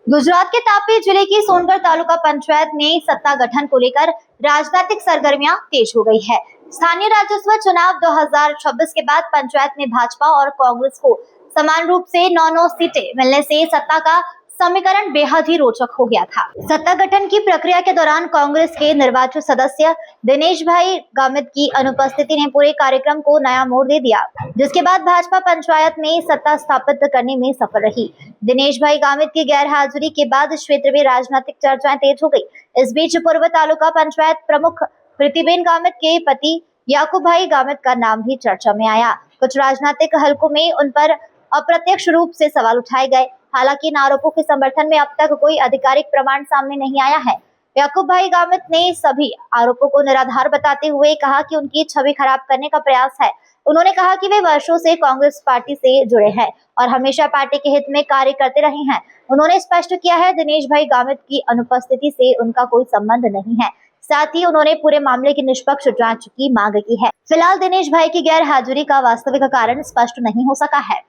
गुजरात के तापी जिले की सोनगढ़ तालुका पंचायत में सत्ता गठन को लेकर राजनीतिक सरगर्मियां तेज हो गई है। स्थानीय राजस्व चुनाव 2026 के बाद पंचायत में भाजपा और कांग्रेस को समान रूप से 9 सीटें मिलने से सत्ता का समीकरण बेहद ही रोचक हो गया था। सत्ता गठन की प्रक्रिया के दौरान कांग्रेस के निर्वाचित सदस्य दिनेश भाई गामित की अनुपस्थिति ने पूरे कार्यक्रम को नया मोड़ दे दिया, जिसके बाद भाजपा पंचायत में सत्ता स्थापित करने में सफल रही। दिनेश भाई गामित की गैर हाजिरी के बाद क्षेत्र में राजनीतिक चर्चाएं तेज हो गई। इस बीच पूर्व तालुका पंचायत प्रमुख प्रीतिबेन गामित के पति याकूब भाई गामित का नाम भी चर्चा में आया। कुछ राजनीतिक हलकों में उन पर अप्रत्यक्ष रूप से सवाल उठाए गए। हालांकि इन आरोपों के समर्थन में अब तक कोई आधिकारिक प्रमाण सामने नहीं आया है। याकूब भाई गामित ने सभी आरोपों को निराधार बताते हुए कहा कि उनकी छवि खराब करने का प्रयास है। उन्होंने कहा कि वे वर्षों से कांग्रेस पार्टी से जुड़े हैं और हमेशा पार्टी के हित में कार्य करते रहे हैं। उन्होंने स्पष्ट किया है दिनेश भाई गामित की अनुपस्थिति से उनका कोई संबंध नहीं है। साथ ही उन्होंने पूरे मामले की निष्पक्ष जांच की मांग की है। फिलहाल दिनेश भाई की गैर हाजिरी का वास्तविक कारण स्पष्ट नहीं हो सका है।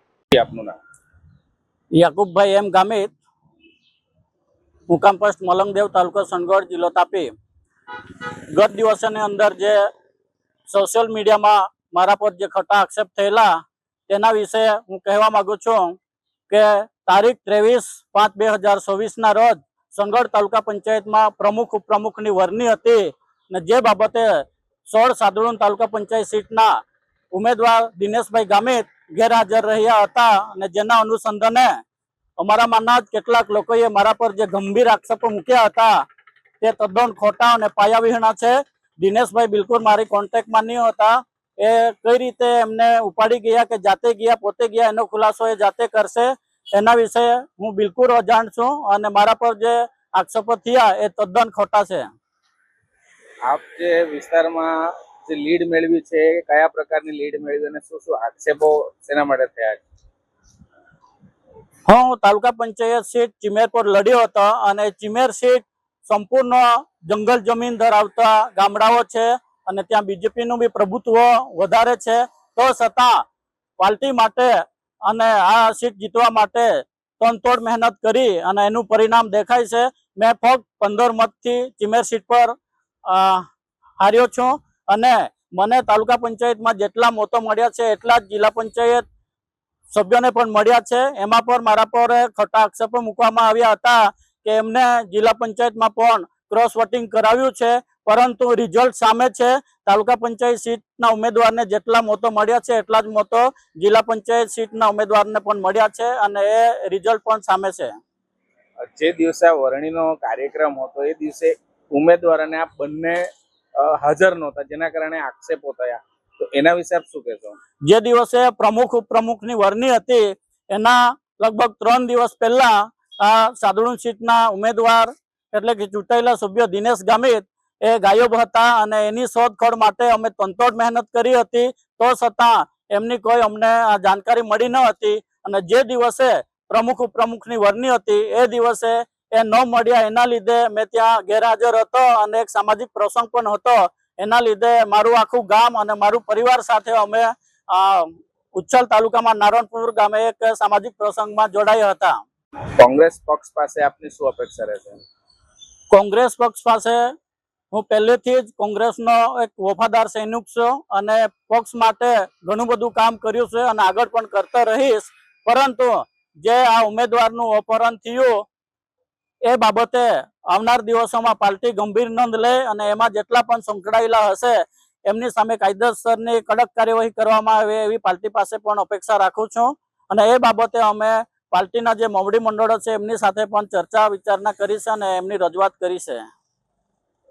याकूब भाई एम गामित, मुकाम पोस्ट मलंगदेव, तालुका सोनगढ़, जिल्लो तापी। गत दिवसोनी अंदर जे सोशल मीडिया में मारा पर जे खोटा आक्षेप थयेला तेना विषे हूँ कहेवा मागू छूं के तारीख 23/5/2024 ना रोज सोनगढ़ तालुका पंचायत में प्रमुख उपप्रमुखनी वरणी हती ने जे बाबते 16 सादुळण तालुका पंचायत सीटना उम्मीदवार दिनेशभाई गामित गैरहाजर रह्या हता અને જેના અનુસંધાને અમારા માના જ કેટલાક લોકોએ મારા પર જે ગંભીર આક્ષેપો મૂક્યા હતા તે તદ્દન ખોટા અને પાયાવિહીણા છે। દિનેશભાઈ બિલકુલ મારી કોન્ટેક્ટમાં નહીં હતા। એ કઈ રીતે એમને ઉપાડી ગયા કે જાતે ગયા પોતે ગયા એનો ખુલાસો એ જાતે કરશે। એના વિશે હું બિલકુલ અજાણ છું અને મારા પર જે આક્ષેપો થયા એ તદ્દન ખોટા છે। આપ જે વિસ્તારમાં જે લીડ મેળવી છે કયા પ્રકારની લીડ મેળવી અને શું શું આક્ષેપો શેના માટે થયા છે? હું તાલુકા પંચાયત સીટ ચિમેર પર લડ્યો હતો અને ચિમેર સીટ સંપૂર્ણ જંગલ જમીન ધરાવતા ગામડાઓ છે અને ત્યાં બીજેપીનું બી પ્રભુત્વ વધારે છે। તો છતાં પાર્ટી માટે અને આ સીટ જીતવા માટે તનતોડ મહેનત કરી અને એનું પરિણામ દેખાય છે। મેં ફક્ત 15 મતથી ચિમેર સીટ પર હાર્યો છું અને મને તાલુકા પંચાયતમાં જેટલા મતો મળ્યા છે એટલા જ જિલ્લા પંચાયત સભ્યોને પણ મળ્યા છે। એમાં પણ મારા પર ખોટા આક્ષેપો મૂકવામાં આવ્યા હતા કે એમને જિલ્લા પંચાયતમાં પણ ક્રોસ વોટિંગ કરાવ્યું છે, પરંતુ રિઝલ્ટ સામે છે। તાલુકા પંચાયત સીટના ઉમેદવારને જેટલા મતો મળ્યા છે એટલા જ મતો જિલ્લા પંચાયત સીટના ઉમેદવારને પણ મળ્યા છે અને એ રિઝલ્ટ પણ સામે છે। જે દિવસે વરણીનો કાર્યક્રમ હતો એ દિવસે ઉમેદવાર અને આ બંને હાજર નહોતા જેના કારણે આક્ષેપો થયા, તો એના વિશે આપ શું કહેશો? જે દિવસે પ્રમુખ ઉપપ્રમુખની વરણી હતી એના લગભગ 3 દિવસ પહેલા આ સાદુળણ સીટના ઉમેદવાર એટલે કે ચૂંટાયેલા સભ્ય દિનેશ ગામિત એ ગાયબ હતા અને એની શોધખોળ માટે અમે તનતોડ મહેનત કરી હતી, તો છતાં એમની કોઈ અમને જાણકારી મળી ન હતી અને જે દિવસે પ્રમુખ ઉપપ્રમુખની વરણી હતી એ દિવસે એ ન મળ્યા એના લીધે મેં ત્યાં ગેરહાજર હતો અને એક સામાજિક પ્રસંગ પણ હતો। એના લીધે મારું આખું ગામ અને મારું પરિવાર સાથે અમે ઉચ્છલ તાલુકામાં નારણપુર ગામે એક સામાજિક પ્રસંગમાં જોડાયા હતા। કોંગ્રેસ પક્ષ પાસે આપની શું અપેક્ષા રહેશે? કોંગ્રેસ પક્ષ પાસે હું પહેલેથી જ કોંગ્રેસનો એક વફાદાર સૈનિક છું અને પક્ષ માટે ઘણું બધું કામ કર્યું છે અને આગળ પણ કરતો રહીશ, પરંતુ જે આ ઉમેદવારનું અપહરણ થયું એ બાબતે આવનાર દિવસોમાં પાર્ટી ગંભીર નોંધ લે અને એમાં જેટલા પણ સંકળાયેલા હશે એમની સામે કાયદેસરની કડક કાર્યવાહી કરવામાં આવે એવી પાર્ટી પાસે પણ અપેક્ષા રાખું છું અને એ બાબતે અમે પાર્ટીના જે મોવડી મંડળો છે એમની સાથે પણ ચર્ચા વિચારણા કરી છે અને એમની રજૂઆત કરી છે।